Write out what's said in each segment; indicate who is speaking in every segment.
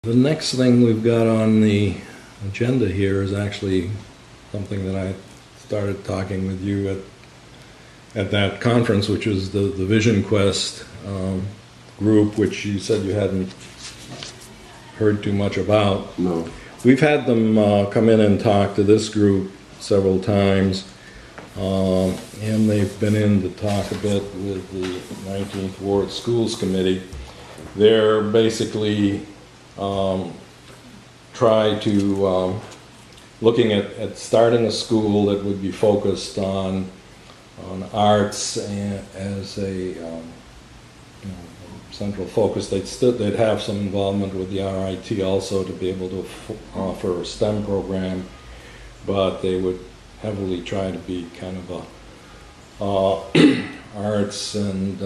Speaker 1: The next thing we've got on the agenda here is actually something that I started talking with you at that conference, which was the Vision Quest group, which you said you hadn't heard too much about.
Speaker 2: No.
Speaker 1: We've had them come in and talk to this group several times, and they've been in to talk a bit with the 19th Ward Schools Committee. They're basically try to looking at starting a school that would be focused on arts and as a central focus. They'd have some involvement with the RIT also to be able to offer a STEM program, but they would heavily try to be kind of a arts and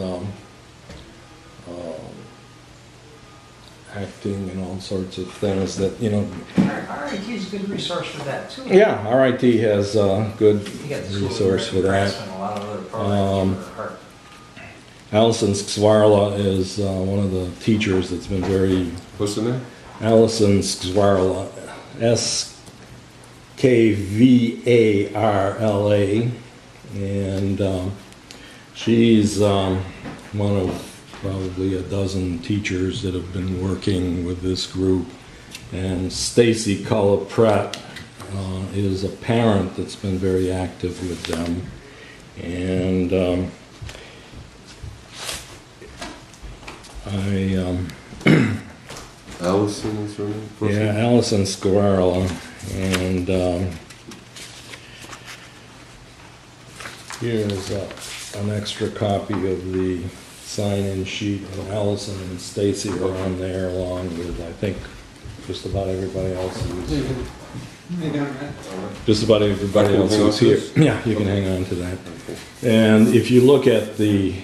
Speaker 1: acting and all sorts of things that, you know.
Speaker 3: RIT is a good resource for that too.
Speaker 1: Yeah, RIT has a good resource for that.
Speaker 3: And a lot of other programs for art.
Speaker 1: Allison Skvarla is one of the teachers that's been very...
Speaker 2: What's the name?
Speaker 1: Allison Skvarla, S-K-V-A-R-L-A, and she's one of probably a dozen teachers that have been working with this group. And Stacy Culla-Pratt is a parent that's been very active with them. And
Speaker 2: Allison is her name?
Speaker 1: yeah, Allison Skvarla. And here's an extra copy of the sign-in sheet, and Allison and Stacy are on there along with, I think, just about everybody else who's... Just about everybody else who's here. Yeah, you can hang on to that. And if you look at the,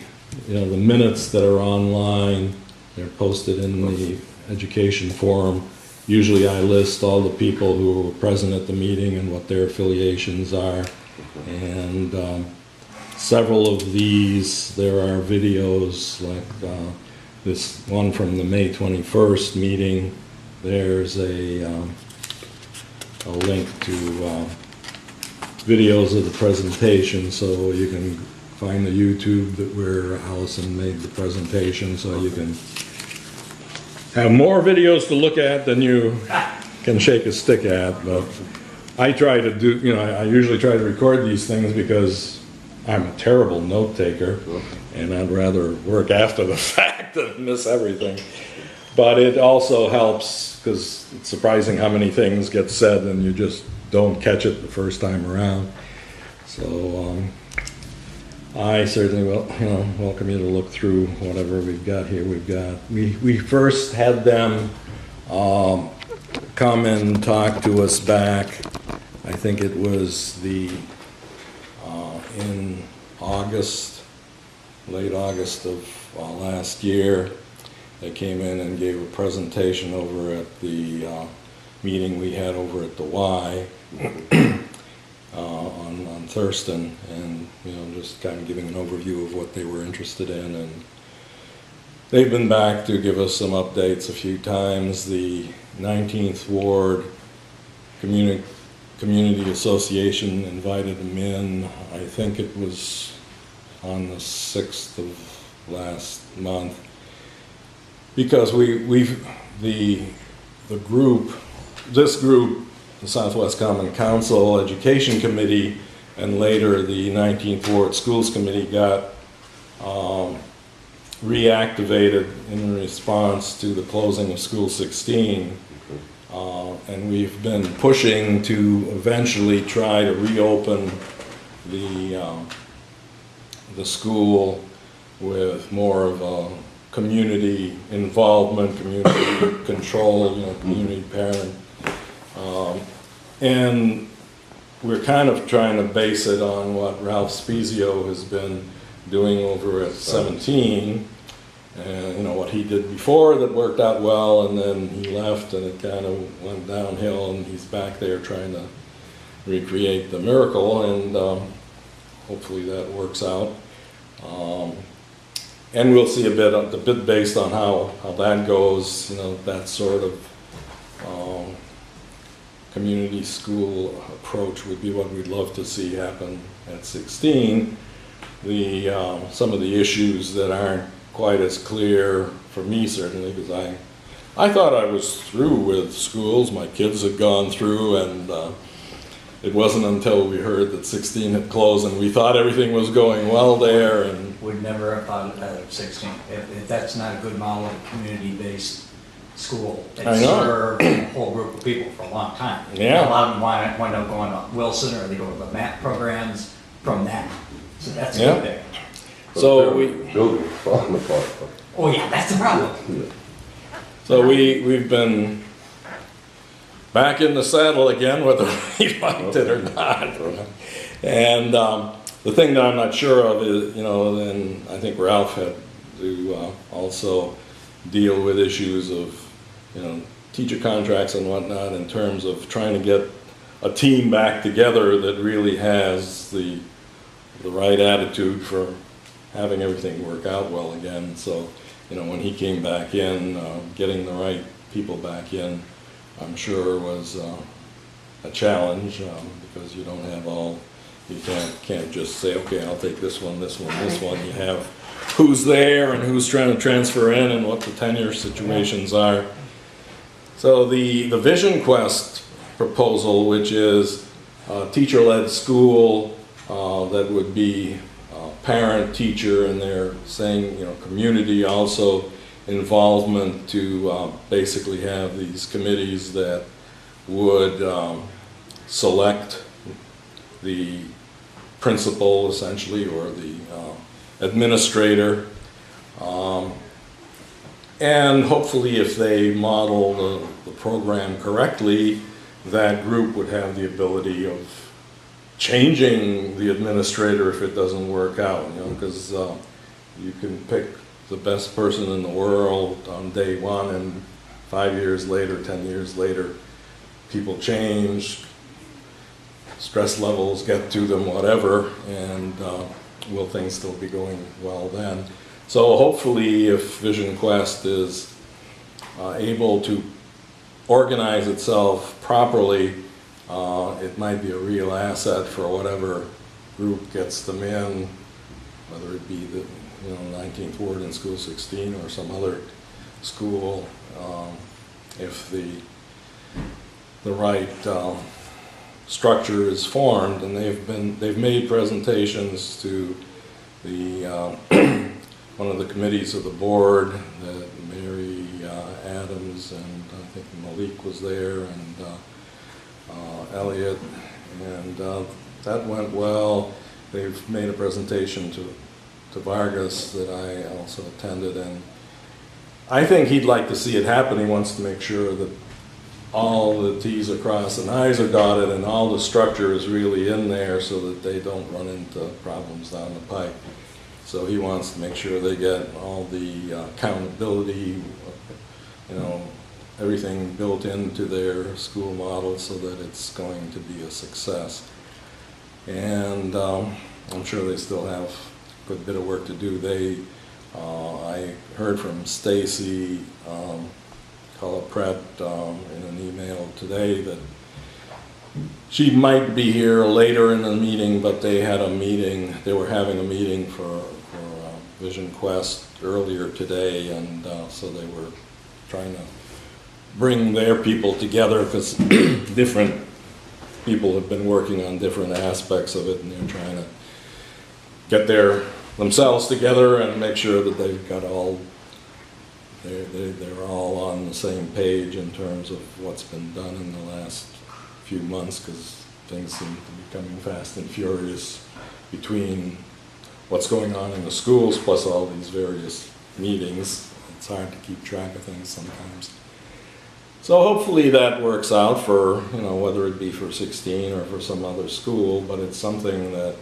Speaker 1: the minutes that are online, they're posted in the education forum. Usually I list all the people who were present at the meeting and what their affiliations are. And several of these, there are videos like this one from the May 21st meeting. There's a link to videos of the presentation, so you can find the YouTube where Allison made the presentation, so you can have more videos to look at than you can shake a stick at. But I try to do, I usually try to record these things because I'm a terrible note taker, and I'd rather work after the fact than miss everything. But it also helps because it's surprising how many things get said and you just don't catch it the first time around. So I certainly will, welcome you to look through whatever we've got here. We first had them come and talk to us back. I think it was in August, late August of last year. They came in and gave a presentation over at the meeting we had over at the Y on Thurston, and just kind of giving an overview of what they were interested in. And they've been back to give us some updates a few times. The 19th Ward Community Association invited them in. I think it was on the 6th of last month, because this group, the Southwest Common Council Education Committee, and later the 19th Ward Schools Committee got reactivated in response to the closing of School 16. And we've been pushing to eventually try to reopen the school with more of a community involvement, community control, community parent. And we're kind of trying to base it on what Ralph Spezio has been doing over at 17. And what he did before that worked out well, and then he left and it kind of went downhill, and he's back there trying to recreate the miracle, and hopefully that works out. And we'll see a bit based on how that goes, that sort of community school approach would be what we'd love to see happen at 16. Some of the issues that aren't quite as clear for me certainly, because I thought I was through with schools. My kids had gone through, and it wasn't until we heard that 16 had closed and we thought everything was going well there. And
Speaker 3: Would never have thought of 16. If that's not a good model of a community-based school,
Speaker 1: I
Speaker 3: it's
Speaker 1: know.
Speaker 3: served a whole group of people for a long time.
Speaker 1: Yeah.
Speaker 3: A lot of them wind up going to Wilson, or they go to the MAP programs from that. So that's a
Speaker 1: Yeah.
Speaker 3: good thing.
Speaker 1: so
Speaker 2: Building falling apart.
Speaker 3: Oh yeah, that's the problem.
Speaker 1: we've been back in the saddle again, whether we liked it or not. And the thing that I'm not sure of is, and I think Ralph had to also deal with issues of, teacher contracts and whatnot in terms of trying to get a team back together that really has the right attitude for having everything work out well again. So, when he came back in, getting the right people back in, I'm sure was a challenge, because you don't have you can't just say, okay, I'll take this one, this one, this one. You have who's there and who's trying to transfer in and what the tenure situations are. So the Vision Quest proposal, which is a teacher-led school that would be parent, teacher, and they're saying, community also involvement to basically have these committees that would select the principal essentially, or the administrator, and hopefully if they model the program correctly, that group would have the ability of changing the administrator if it doesn't work out, because you can pick the best person in the world on day one, and 5 years later, 10 years later, people change, stress levels get to them, whatever, and will things still be going well then? So hopefully if Vision Quest is able to organize itself properly, it might be a real asset for whatever group gets them in, whether it be the 19th Ward in School 16 or some other school, if the right structure is formed. And they've made presentations to the one of the committees of the board, that Mary Adams and I think Malik was there, and Elliot, and that went well. They've made a presentation to Vargas that I also attended, and I think he'd like to see it happen. He wants to make sure that all the T's are crossed and I's are dotted and all the structure is really in there so that they don't run into problems down the pike. So he wants to make sure they get all the accountability, everything built into their school model so that it's going to be a success. And I'm sure they still have a good bit of work to do. I heard from Stacy Colapret in an email today that she might be here later in the meeting, but they were having a meeting for Vision Quest earlier today, and so they were trying to bring their people together, because different people have been working on different aspects of it, and they're trying to get themselves together and make sure that they've got they're all on the same page in terms of what's been done in the last few months, because things seem to be coming fast and furious between what's going on in the schools plus all these various meetings. It's hard to keep track of things sometimes. So hopefully that works out for, whether it be for 16 or for some other school, but it's something that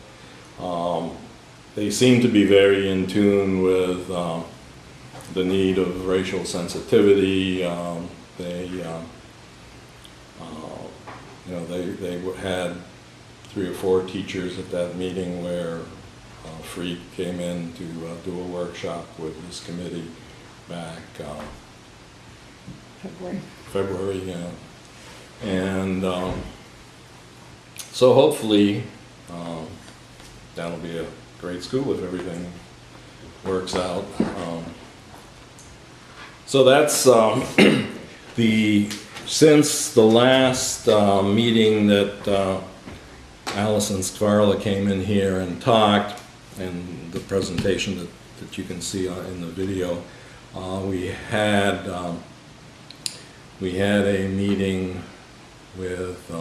Speaker 1: they seem to be very in tune with the need of racial sensitivity. They had 3 or 4 teachers at that meeting where Freed came in to do a workshop with his committee back February, yeah. And so hopefully that'll be a great school if everything works out. So that's since the last meeting that Allison Skvarla came in here and talked, and the presentation that you can see in the video, we had a meeting with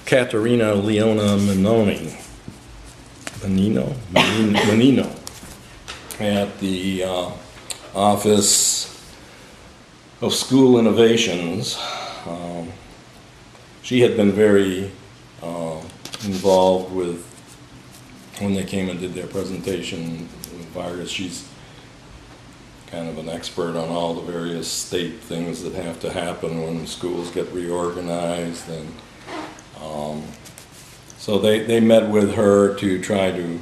Speaker 1: Katerina Leona Menino at the Office of School Innovations. She had been very involved with, when they came and did their presentation with Vargas, she's kind of an expert on all the various state things that have to happen when schools get reorganized. And so they met with her to try to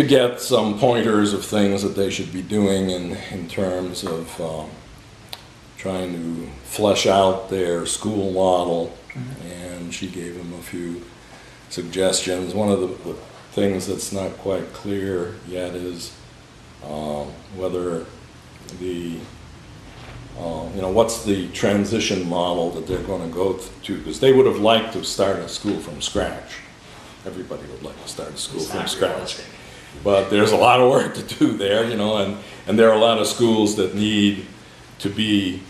Speaker 1: get some pointers of things that they should be doing in terms of trying to flesh out their school model. And she gave them a few suggestions. One of the things that's not quite clear yet is whether what's the transition model that they're going to go to, because they would have liked to start a school from scratch. Everybody would like to start a school from scratch. But there's a lot of work to do there, and there are a lot of schools that need to be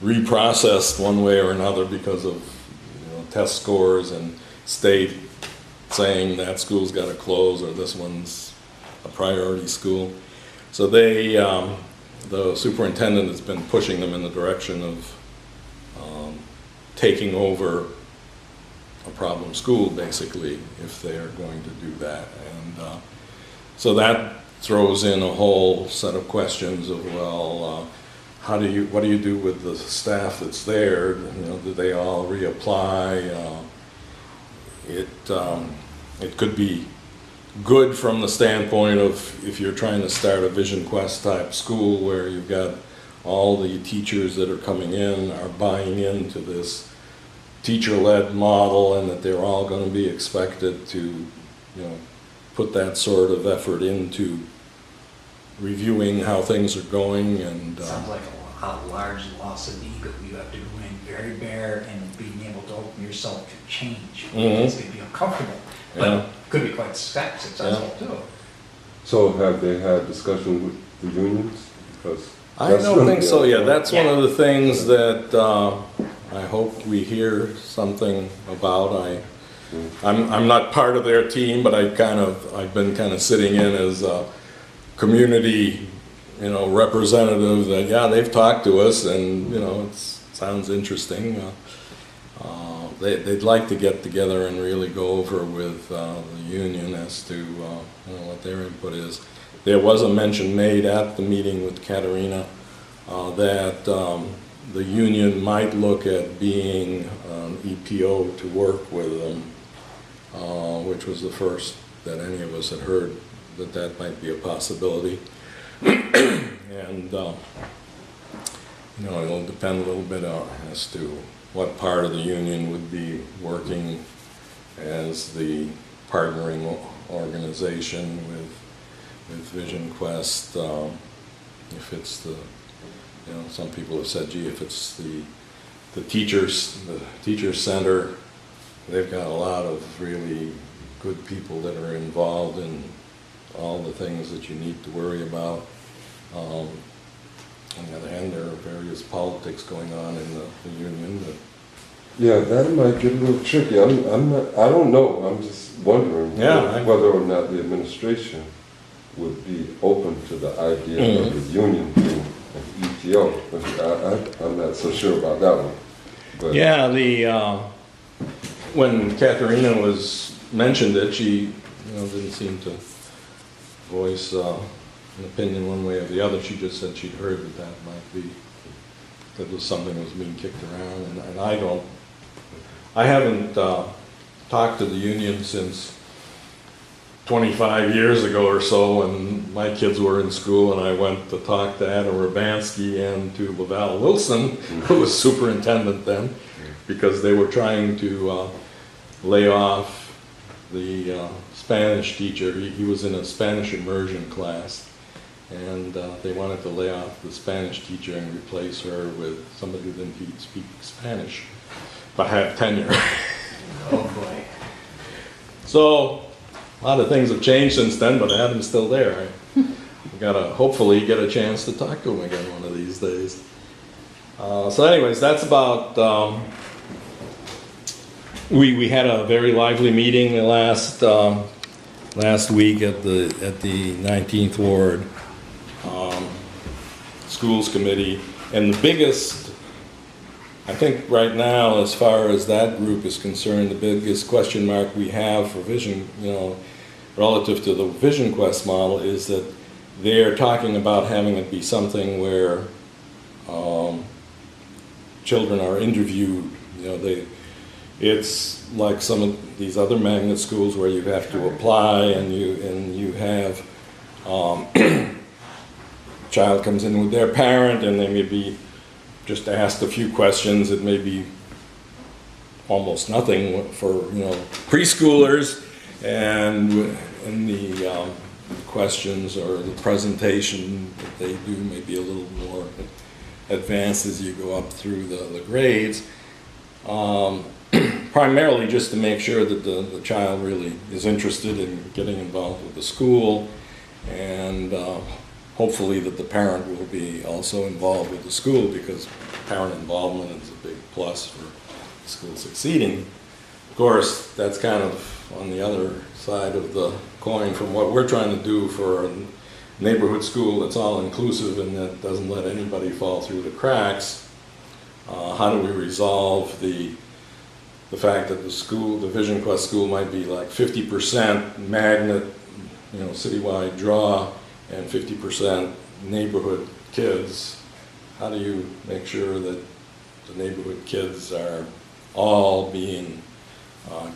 Speaker 1: reprocessed one way or another because of test scores and state saying that school's got to close or this one's a priority school. So the superintendent has been pushing them in the direction of taking over a problem school, basically, if they are going to do that. And so that throws in a whole set of questions of, well, what do you do with the staff that's there? Do they all reapply? It could be good from the standpoint of if you're trying to start a Vision Quest type school where you've got all the teachers that are coming in are buying into this teacher-led model, and that they're all going to be expected to put that sort of effort into reviewing how things are going. And
Speaker 3: sounds like a large loss of ego. You have to go in very bare and being able to open yourself to change. It's going to be uncomfortable, but could be quite successful too.
Speaker 2: So have they had discussion with the unions? Because
Speaker 1: I don't think so. Yeah, that's one of the things that I hope we hear something about. I'm not part of their team, but I've been kind of sitting in as a community, representative. That they've talked to us, and it sounds interesting. They'd like to get together and really go over with the union as to what their input is. There was a mention made at the meeting with Katerina that the union might look at being an EPO to work with them, which was the first that any of us had heard that might be a possibility. And it'll depend a little bit as to what part of the union would be working as the partnering organization with Vision Quest. If it's some people have said, gee, if it's the teacher center, they've got a lot of really good people that are involved in all the things that you need to worry about. On the other hand, there are various politics going on in the union.
Speaker 2: Yeah, that might get a little tricky. I don't know. I'm just wondering whether or not the administration would be open to the idea of the union being an ETO. I'm not so sure about that one. But
Speaker 1: when Katerina mentioned it, she didn't seem to voice an opinion one way or the other. She just said she'd heard that might be, that was something that was being kicked around, and I haven't talked to the union since 25 years ago or so when my kids were in school and I went to talk to Adam Urbanski and to Lavelle Wilson, who was superintendent then, because they were trying to lay off the Spanish teacher. He was in a Spanish immersion class, and they wanted to lay off the Spanish teacher and replace her with somebody who didn't speak Spanish but had tenure.
Speaker 3: Oh boy.
Speaker 1: So a lot of things have changed since then, but Adam's still there. We gotta hopefully get a chance to talk to him again one of these days. So anyways, that's about, we had a very lively meeting last week at the 19th Ward Schools Committee, and the biggest, I think right now, as far as that group is concerned, the biggest question mark we have for vision, relative to the Vision Quest model, is that they're talking about having it be something where children are interviewed. It's like some of these other magnet schools where you have to apply and you have child comes in with their parent and they may be just asked a few questions. It may be almost nothing for preschoolers, and the questions or the presentation that they do may be a little more advanced as you go up through the grades. Primarily just to make sure that the child really is interested in getting involved with the school, and hopefully that the parent will be also involved with the school, because parent involvement is a big plus for the school succeeding. Of course, that's kind of on the other side of the coin from what we're trying to do for a neighborhood school that's all inclusive and that doesn't let anybody fall through the cracks. How do we resolve the fact that the Vision Quest school might be like 50% magnet, citywide draw, and 50% neighborhood kids? How do you make sure that the neighborhood kids are all being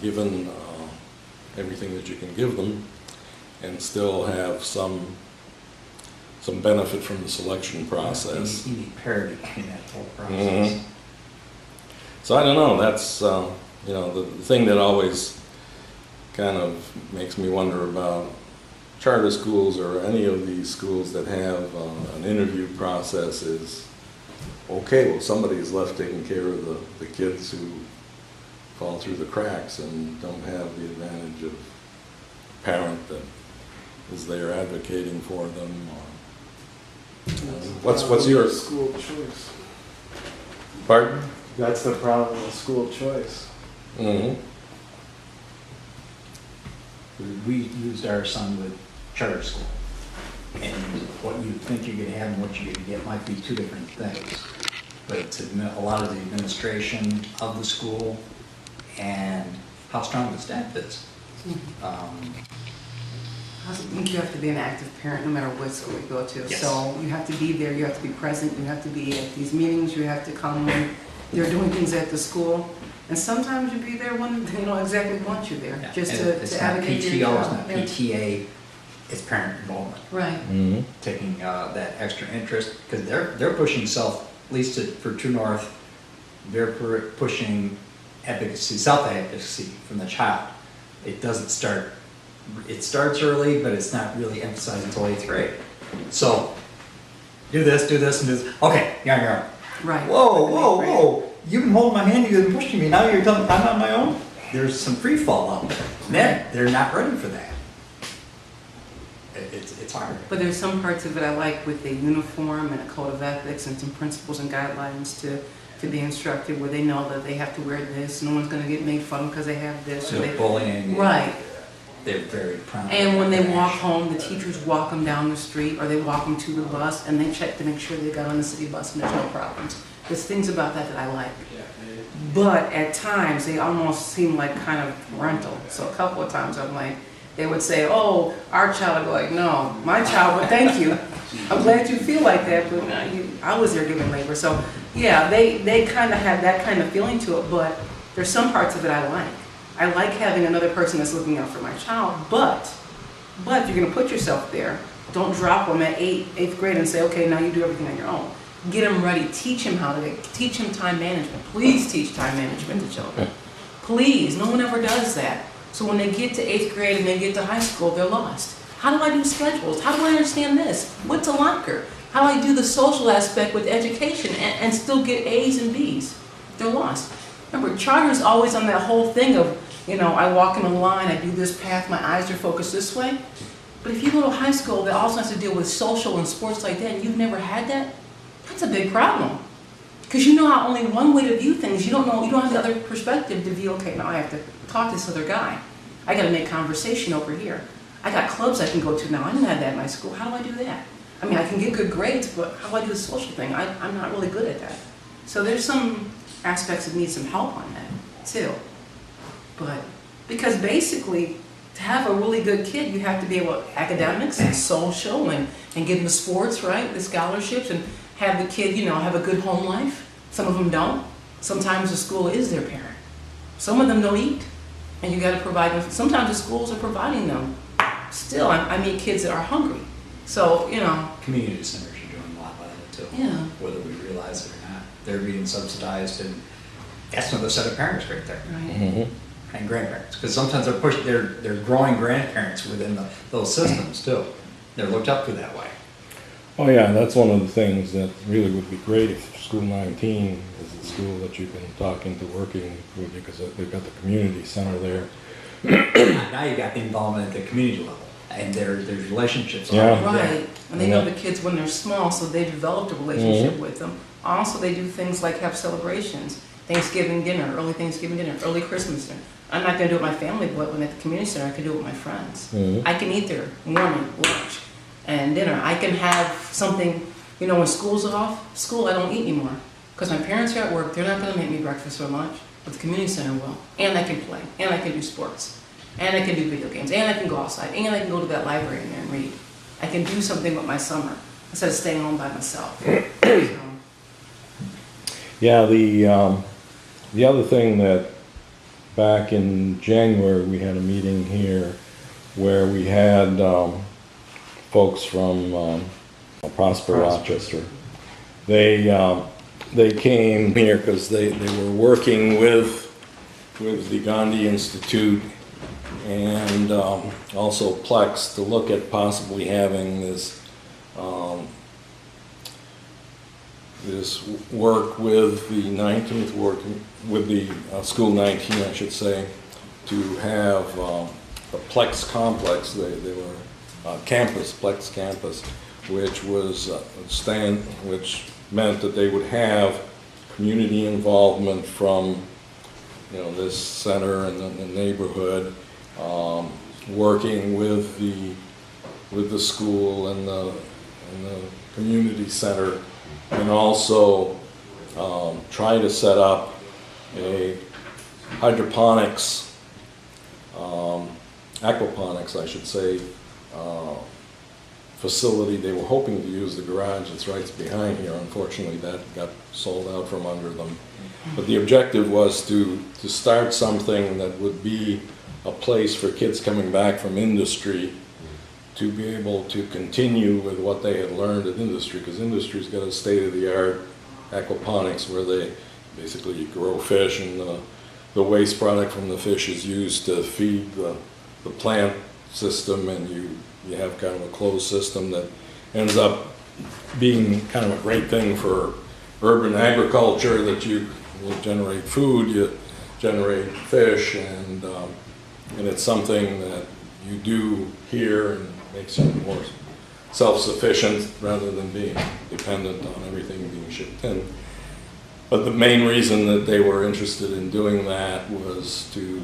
Speaker 1: given everything that you can give them and still have some benefit from the selection process?
Speaker 3: You need parity in that whole process.
Speaker 1: Mm-hmm. So I don't know, that's the thing that always kind of makes me wonder about charter schools or any of these schools that have an interview process is, okay, well, somebody is left taking care of the kids who fall through the cracks and don't have the advantage of a parent that is there advocating for them. What's your
Speaker 4: school choice?
Speaker 1: Pardon?
Speaker 4: That's the problem with school choice.
Speaker 1: Mm-hmm.
Speaker 3: We used our son with charter school, and what you think you're going to have and what you're going to get might be two different things. But it's a lot of the administration of the school and how strong the staff is.
Speaker 5: I think you have to be an active parent no matter what school you go to.
Speaker 3: Yes.
Speaker 5: So you have to be there, you have to be present, you have to be at these meetings, you have to come when they're doing things at the school. And sometimes you be there when they don't exactly want you there,
Speaker 3: Yeah.
Speaker 5: just
Speaker 3: And
Speaker 5: to
Speaker 3: it's not
Speaker 5: advocate
Speaker 3: PTO,
Speaker 5: your
Speaker 3: it's
Speaker 5: child.
Speaker 3: not
Speaker 5: Yeah.
Speaker 3: PTA, it's parent involvement.
Speaker 5: Right.
Speaker 1: Mm-hmm.
Speaker 3: Taking that extra interest, because they're pushing at least for True North, they're pushing self-advocacy from the child. It doesn't start, it starts early, but it's not really emphasized until 8th grade. So, do this, and do this. Okay, you're on your own.
Speaker 5: Right.
Speaker 3: Whoa. You've been holding my hand, you've been pushing me, now you're telling me I'm on my own? There's some free fall out there. They're not ready for that. It's hard.
Speaker 5: But there's some parts of it I like with the uniform and a code of ethics and some principles and guidelines to be instructed, where they know that they have to wear this, no one's going to get made fun of because they have this.
Speaker 3: No bullying.
Speaker 5: Right.
Speaker 3: They're very proud.
Speaker 5: And when they walk home, the teachers walk them down the street or they walk them to the bus and they check to make sure they got on the city bus and there's no problems. There's things about that I like. But at times, they almost seem like kind of parental. So a couple of times I'm like, they would say, oh, our child. I'd be like, no, my child, but thank you. I'm glad you feel like that, but I was there giving labor. So yeah, they kind of have that kind of feeling to it, but there's some parts of it I like. I like having another person that's looking out for my child, but But if you're gonna put yourself there, don't drop them at eighth grade and say, okay, now you do everything on your own. Get them ready, teach them teach them time management. Please teach time management to children. Please, no one ever does that. So when they get to 8th grade and they get to high school, they're lost. How do I do schedules? How do I understand this? What's a locker? How do I do the social aspect with education and still get A's and B's? They're lost. Remember, charter's always on that whole thing of, you know, I walk in a line, I do this path, my eyes are focused this way. But if you go to high school that also has to deal with social and sports like that, and you've never had that, that's a big problem. Because you know how only one way to view things, you don't have the other perspective to view, okay, now I have to talk to this other guy. I gotta make conversation over here. I got clubs I can go to now, I didn't have that in my school, how do I do that? I mean, I can get good grades, but how do I do the social thing? I'm not really good at that. So there's some aspects that need some help on that, too. But, because basically, to have a really good kid, you have to be able to academics and social and get into sports, right? The scholarships, and have the kid, you know, have a good home life. Some of them don't. Sometimes the school is their parent. Some of them don't eat, and you got to provide them. Sometimes the schools are providing them. Still, I meet kids that are hungry. So, you know.
Speaker 3: Community centers are doing a lot with it too.
Speaker 5: Yeah.
Speaker 3: Whether we realize it or not. They're being subsidized, and that's another set of parents right there.
Speaker 5: Right.
Speaker 1: Mm-hmm.
Speaker 3: And grandparents. Because sometimes they're growing grandparents within those systems too. They're looked up to that way.
Speaker 1: Oh yeah, that's one of the things that really would be great if School 19 is a school that you can talk into working with, because they've got the community center there.
Speaker 3: Now you got the involvement at the community level, and there's relationships.
Speaker 1: Yeah.
Speaker 3: already there.
Speaker 5: Right. And they know the kids when they're small, so they developed a relationship with them. Also, they do things like have celebrations. Thanksgiving dinner, early Thanksgiving dinner, early Christmas dinner. I'm not gonna do it with my family, but when at the community center, I can do it with my friends. I can eat there, morning, lunch, and dinner. I can have something, you know, when school's off, school I don't eat anymore. Because my parents are at work, they're not gonna make me breakfast or lunch, but the community center will. And I can play, and I can do sports, and I can do video games, and I can go outside, and I can go to that library in there and read. I can do something with my summer, instead of staying home by myself. So,
Speaker 1: Yeah, the other thing that back in January we had a meeting here where we had folks from Prosper Rochester. They came here because they were working with the Gandhi Institute and also PLEX to look at possibly having this work with the 19th, working with the School 19, I should say, to have the PLEX complex. They were campus, PLEX campus, which was which meant that they would have community involvement from, you know, this center and the neighborhood, working with the school and the community center, and also try to set up a hydroponics, aquaponics, I should say, facility. They were hoping to use the garage that's right behind here. Unfortunately, that got sold out from under them. But the objective was to start something that would be a place for kids coming back from industry to be able to continue with what they had learned at industry, because industry's got a state-of-the-art aquaponics where they basically grow fish, and the waste product from the fish is used to feed the plant system, and you have kind of a closed system that ends up being kind of a great thing for urban agriculture, that you generate food, you generate fish, and it's something that you do here and makes you more self-sufficient rather than being dependent on everything being shipped in. But the main reason that they were interested in doing that was to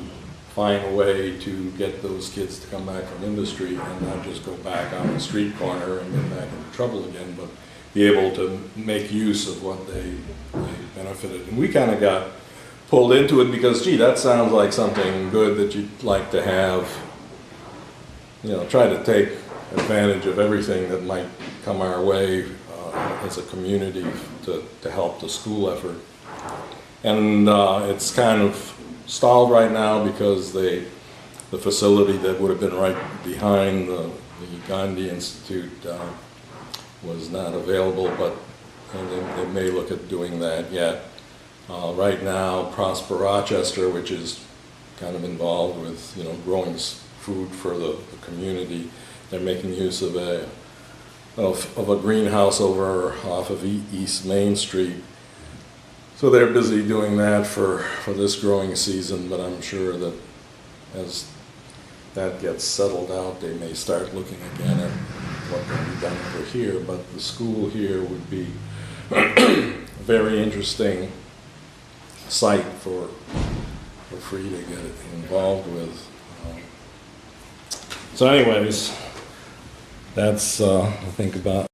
Speaker 1: find a way to get those kids to come back from industry and not just go back on the street corner and get back into trouble again, but be able to make use of what they benefited. And we kind of got pulled into it because, gee, that sounds like something good that you'd like to have, you know, try to take advantage of everything that might come our way as a community to help the school effort. And it's kind of stalled right now because the the facility that would have been right behind the Gandhi Institute was not available, but they may look at doing that yet. Right now, Prosper Rochester, which is kind of involved with, growing food for the community, they're making use of a greenhouse over off of East Main Street. So they're busy doing that for this growing season, but I'm sure that as that gets settled out, they may start looking again at what can be done over here. But the school here would be a very interesting site for free to get involved with. So anyways, that's I think about